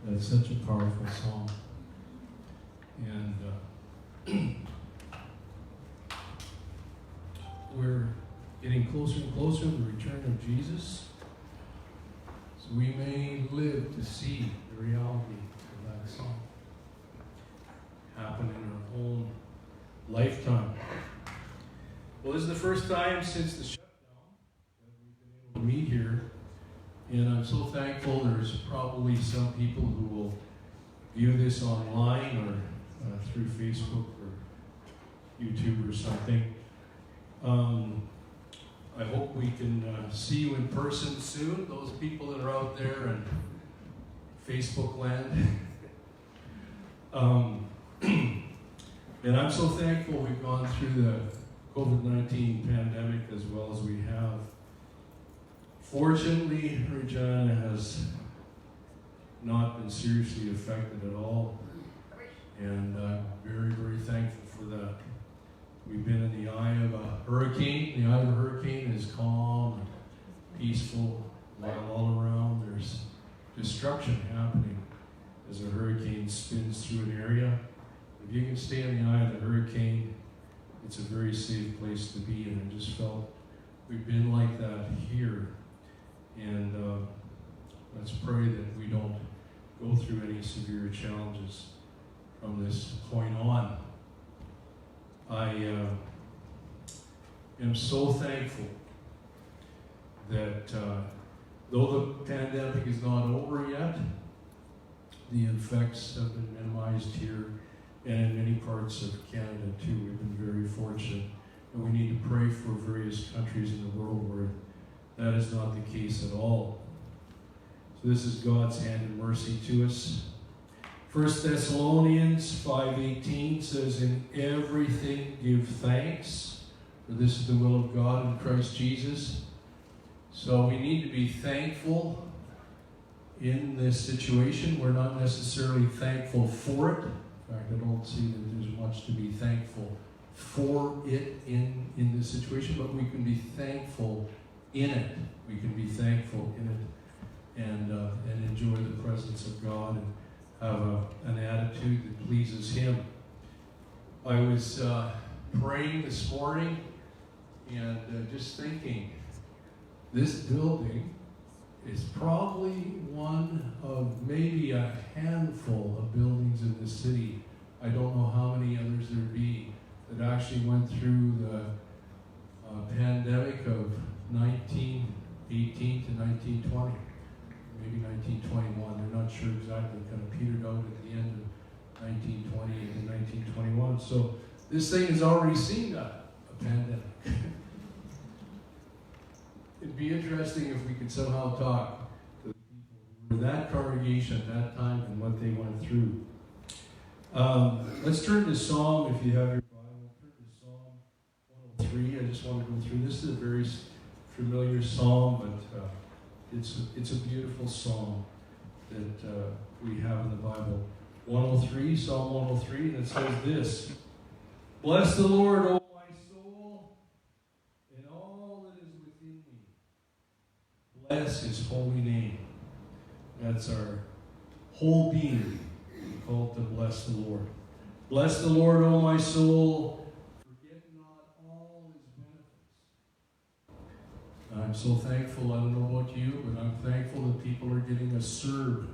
That's such a powerful song. And we're getting closer and closer to the return of Jesus. So we may live to see the reality of that song happen in our own lifetime. Well, this is the first time since the shutdown that we've been able to meet here. And I'm so thankful. There's probably some people who will view this online or through Facebook or YouTube or something. I hope we can see you in person soon, those people that are out there in Facebook land. And I'm so thankful we've gone through the COVID-19 pandemic as well as we have. Fortunately, Regina has not been seriously affected at all, and I'm very, very thankful for that. We've been in the eye of a hurricane. The eye of a hurricane is calm and peaceful, while all around there's destruction happening as a hurricane spins through an area. If you can stay in the eye of the hurricane, it's a very safe place to be, and I just felt we've been like that here. And let's pray that we don't go through any severe challenges from this point on. I am so thankful that though the pandemic is not over yet, the effects have been minimized here and in many parts of Canada too. We've been very fortunate, and we need to pray for various countries in the world where that is not the case at all. So this is God's hand and mercy to us. 1 Thessalonians 5:18 says, "In everything give thanks, for this is the will of God in Christ Jesus." So we need to be thankful in this situation. We're not necessarily thankful for it. In fact, I don't see that there's much to be thankful for it in this situation, but we can be thankful in it. We can be thankful in it and enjoy the presence of God and have an attitude that pleases Him. I was praying this morning and just thinking, this building is probably one of maybe a handful of buildings in the city. I don't know how many others there'd be that actually went through the pandemic of 1918 to 1920. Maybe 1921, they're not sure exactly, kind of petered out at the end of 1920 and 1921. So this thing has already seen a pandemic. It'd be interesting if we could somehow talk to the people who were that congregation at that time and what they went through. Let's turn to Psalm, if you have your Bible, turn to Psalm 103. I just want to go through. This is a very familiar psalm, but it's a beautiful psalm that we have in the Bible. 103, Psalm 103, and it says this: "Bless the Lord, O my soul, and all that is within me. Bless His holy name." That's our whole being. We're called to bless the Lord. Bless the Lord, O my soul. I'm so thankful. I don't know about you, but I'm thankful that people are getting a CERB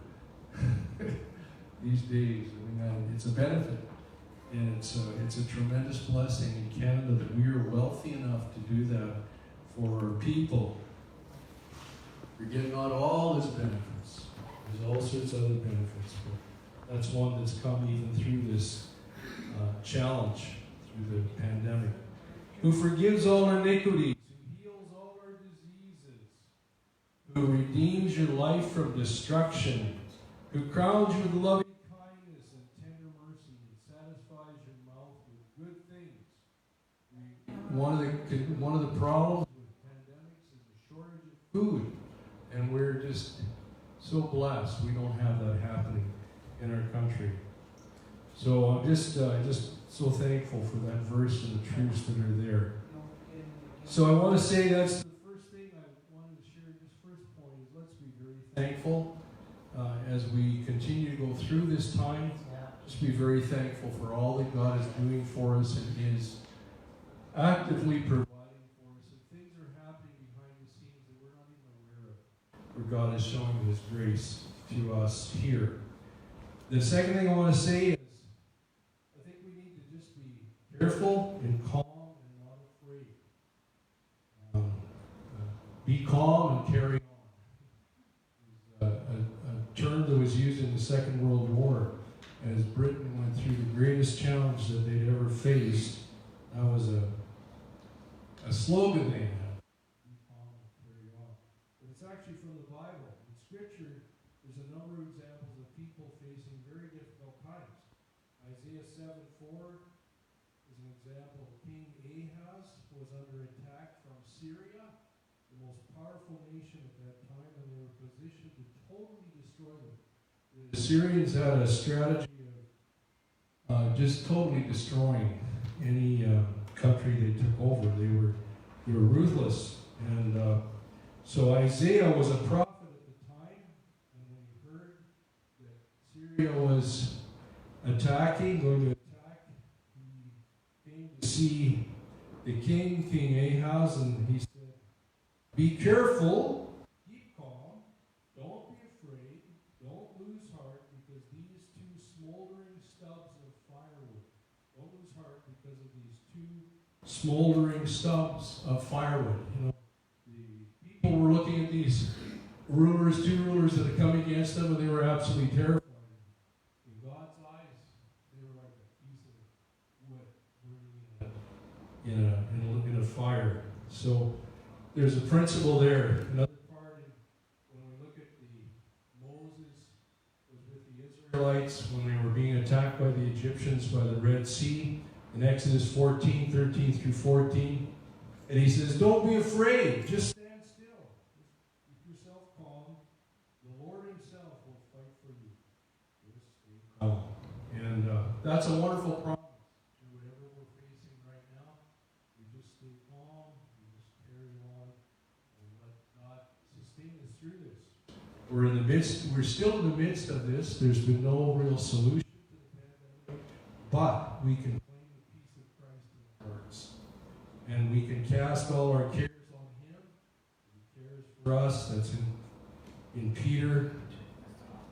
these days. I mean, it's a benefit, and it's a tremendous blessing in Canada that we are wealthy enough to do that for our people. We're getting not all His benefits. There's all sorts of other benefits, but that's one that's come even through this challenge, through the pandemic. "Who forgives all our iniquities, who redeems your life from destruction, who crowns you with loving kindness and tender mercy, and satisfies your mouth with good things." One of the problems with pandemics is the shortage of food, and we're just so blessed we don't have that happening in our country. So I'm just so thankful for that verse and the truths that are there. So I want to say that's the first thing I wanted to share. This first point is let's be very thankful as we continue to go through this time, just be very thankful for all that God is doing for us and is actively providing for us. And things are happening behind the scenes that we're not even aware of, where God is showing His grace to us here. The second thing I want to say is, I think we need to just be careful and calm and not afraid. Be calm and carry on. A term that was used in the Second World War as Britain went through the greatest challenge that they'd ever faced. That was a slogan they had. Be calm and carry on. But it's actually from the Bible. In Scripture, there's a number of examples of people facing very difficult times. Isaiah 7:4 is an example. King Ahaz was under attack from Syria, the most powerful nation at that time, and they were positioned to totally destroy them. The Syrians had a strategy of just totally destroying any country they took over. They were ruthless, and so Isaiah was a prophet at the time, and when he heard that Syria was going to attack, he came to see the king, King Ahaz, and he said, "Be careful, keep calm, don't be afraid, don't lose heart, because these two smoldering stubs of firewood." Don't lose heart because of these two smoldering stubs of firewood. You know, the people were looking at these two rulers that had come against them, and they were absolutely terrified. In God's eyes, they were like a piece of wood burning in a fire. So there's a principle there. Another part, when we look at Moses was with the Israelites when they were being attacked by the Egyptians by the Red Sea in Exodus 14, 13 through 14. And he says, "Don't be afraid, just stand still. Just keep yourself calm. The Lord Himself will fight for you. Just stay calm." And that's a wonderful promise. To whatever we're facing right now, we just stay calm, we just carry on, and let God sustain us through this. We're still in the midst of this. There's been no real solution to the pandemic, but we can claim the peace of Christ in our hearts. And we can cast all our cares on Him. He cares for us. That's in Peter.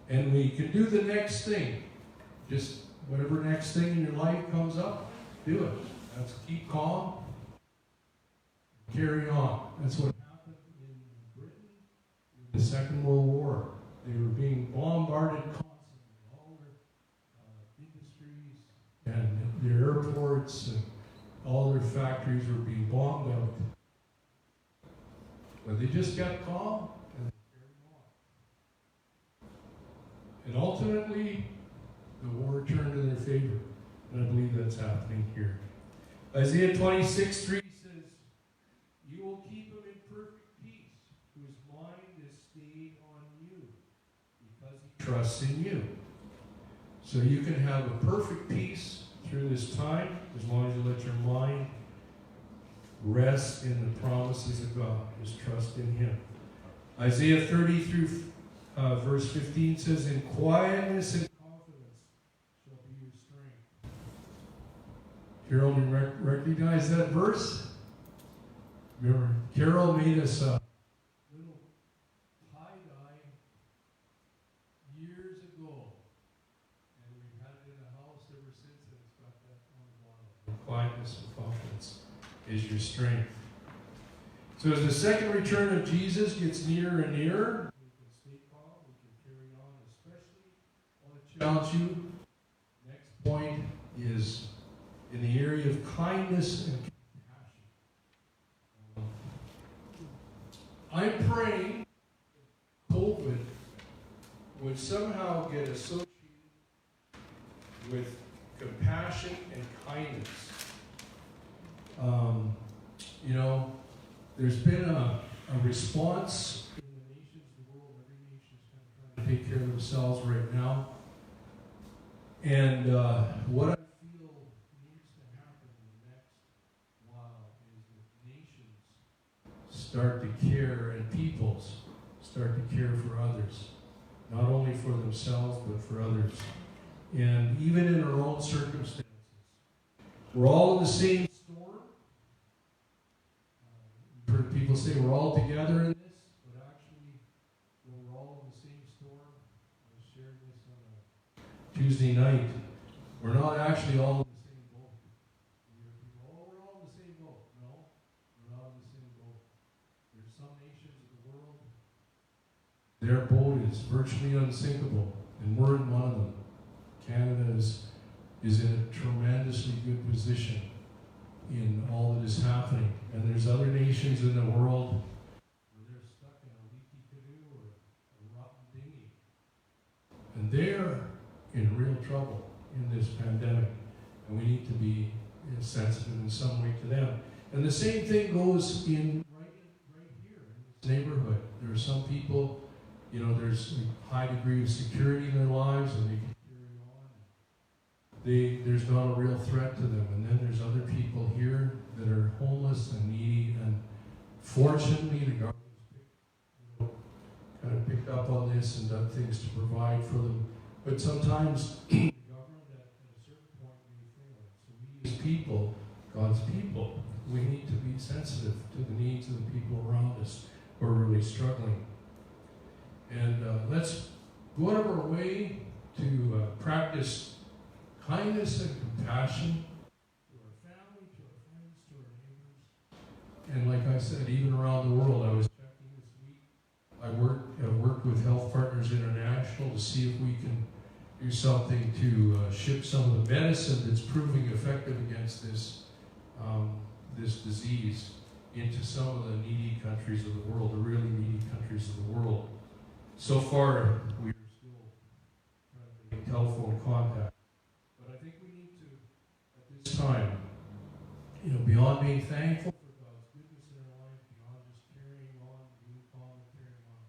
And we can do the next thing. Just whatever next thing in your life comes up, do it. That's keep calm, carry on. That's what happened in Britain in the Second World War. They were being bombarded constantly. All their industries and their airports and all their factories were being bombed out. But they just got calm and carried on. And ultimately, the war turned to their favor. And I believe that's happening here. Isaiah 26:3 says, "You will keep him in perfect peace, whose mind is stayed on you, because he trusts in you." So you can have a perfect peace through this time, as long as you let your mind rest in the promises of God. Just trust in Him. Isaiah 30 through verse 15 says, "In quietness and confidence shall be your strength." Carol, you recognize that verse? Remember, Carol made us a little tie-dye years ago, and we've had it in the house ever since, and it's got that on the bottom. Quietness and confidence is your strength. So as the second return of Jesus gets nearer and nearer, we can stay calm, we can carry on. Especially, I want to challenge you. Next point is in the area of kindness and compassion. I'm praying that COVID would somehow get associated with compassion and kindness. There's been a response in the nations of the world. Every nation is kind of trying to take care of themselves right now. And what I feel needs to happen in the next while is that nations start to care and peoples start to care for others. not only for themselves, but for others. And even in our own circumstances. We're all in the same storm. I've heard people say we're all together in this, but actually, when we're all in the same storm, I was sharing this on a Tuesday night, we're not actually all in the same boat. You hear people, oh, we're all in the same boat. No, we're not in the same boat. There's some nations of the world, their boat is virtually unsinkable, and we're in one of them. Canada is in a tremendously good position in all that is happening. And there's other nations in the world where they're stuck in a leaky canoe or a rotten dinghy. And they're in real trouble in this pandemic. And we need to be sensitive in some way to them. And the same thing goes in right here in this neighborhood. There are some people, there's a high degree of security in their lives, and they can carry on. There's not a real threat to them. And then there's other people here that are homeless and needy. And fortunately, the government's kind of picked up on this and done things to provide for them. But sometimes the government at a certain point may fail. So we as people, God's people, we need to be sensitive to the needs of the people around us who are really struggling. And let's go out of our way to practice kindness and compassion to our family, to our friends, to our neighbors. And like I said, even around the world, I was checking this week. I've worked with Health Partners International to see if we can do something to ship some of the medicine that's proving effective against this disease into some of the needy countries of the world, the really needy countries of the world. So far, we are still trying to make telephone contact. But I think we need to, at this time, beyond being thankful for God's goodness in our life, beyond just carrying on, being calm and carrying on,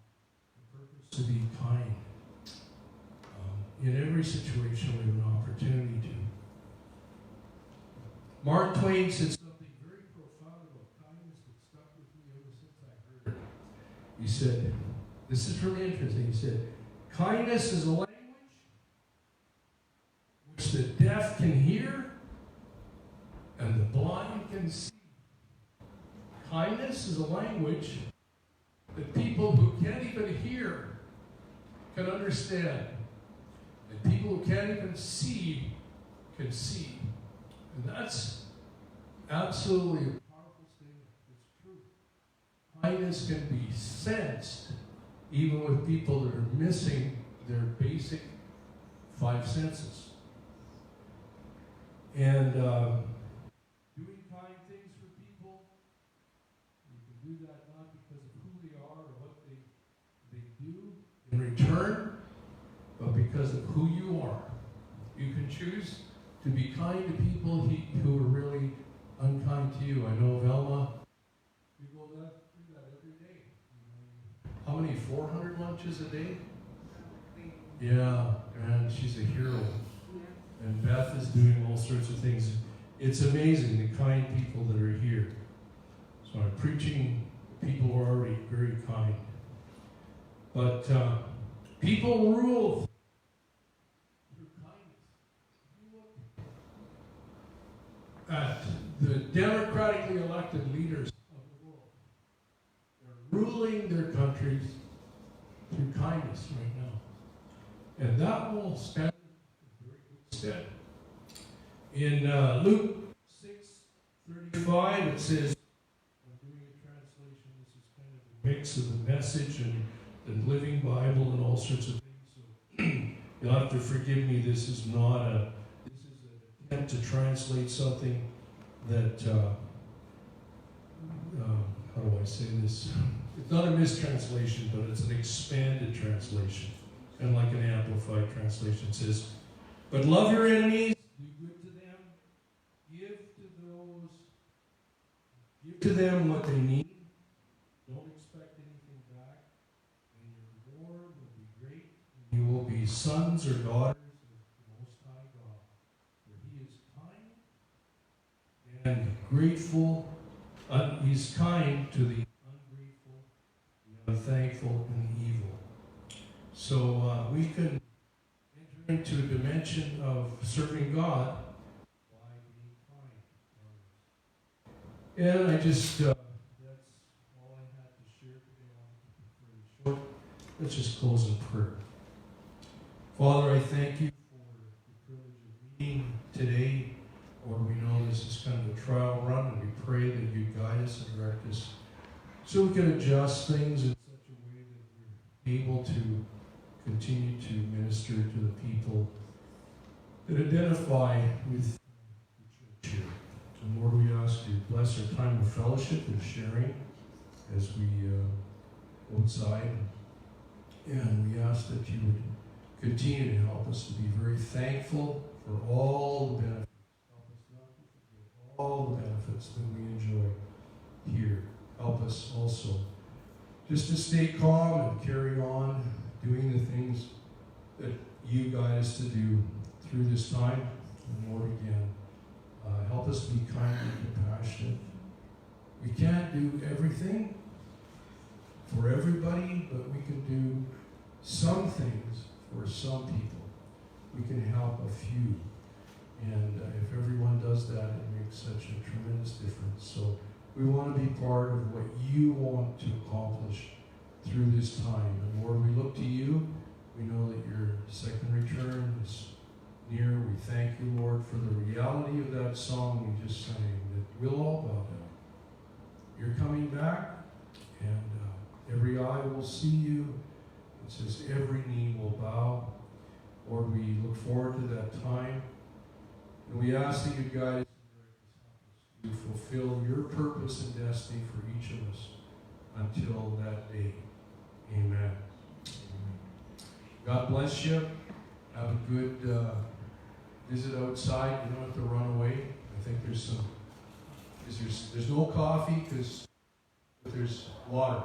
the purpose to be kind. In every situation, we have an opportunity to. Mark Twain said something very profound about kindness that stuck with me ever since I heard it. He said, this is really interesting. He said, kindness is a language which the deaf can hear and the blind can see. Kindness is a language that people who can't even hear can understand. And people who can't even see can see. And that's absolutely a powerful statement. It's true. Kindness can be sensed even with people that are missing their basic 5 senses. And doing kind things for people, you can do that not because of who they are or what they do in return, but because of who you are. You can choose to be kind to people who are really unkind to you. I know Velma, you go through that every day. How many? 400 lunches a day? Yeah, and she's a hero. And Beth is doing all sorts of things. It's amazing the kind people that are here. So I'm preaching people who are already very kind. But people rule through kindness. You look at the democratically elected leaders of the world. They're ruling their countries through kindness right now. And that will stand in very good stead. In Luke 6:35, it says, I'm doing a translation, this is kind of a mix of the Message and the Living Bible and all sorts of things. So you'll have to forgive me, this is an attempt to translate something that, how do I say this? It's not a mistranslation, but it's an expanded translation. Kind of like an amplified translation. It says, but love your enemies, do good to them, give to them what they need, don't expect anything back, and your reward will be great, and you will be sons or daughters of the Most High God. For He is kind and grateful, He's kind to the ungrateful, the unthankful, and the evil. So we can enter into a dimension of serving God by being kind. And I just, that's all I had to share today. I want to keep it pretty short. Let's just close in prayer. Father, I thank you for the privilege of meeting today. Lord, we know this is kind of a trial run, and we pray that you guide us and direct us so we can adjust things in such a way that we're able to continue to minister to the people that identify with the church here. And Lord, we ask you to bless our time of fellowship and sharing as we go outside. And we ask that you would continue to help us to be very thankful for all the benefits. Help us not to forget all the benefits that we enjoy here. Help us also just to stay calm and carry on doing the things that you guide us to do through this time. And Lord, again, help us be kind and compassionate. We can't do everything for everybody, but we can do some things for some people. We can help a few. And if everyone does that, it makes such a tremendous difference. So we want to be part of what you want to accomplish through this time. And Lord, we look to you. We know that your second return is near. We thank you, Lord, for the reality of that song we just sang, that we'll all bow down. You're coming back, and every eye will see you. It says every knee will bow. Lord, we look forward to that time. And we ask that you guide us and direct us, help us to fulfill your purpose and destiny for each of us until that day. Amen. God bless you. Have a good visit outside. You don't have to run away. I think there's some. There's no coffee but there's water.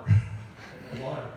Water.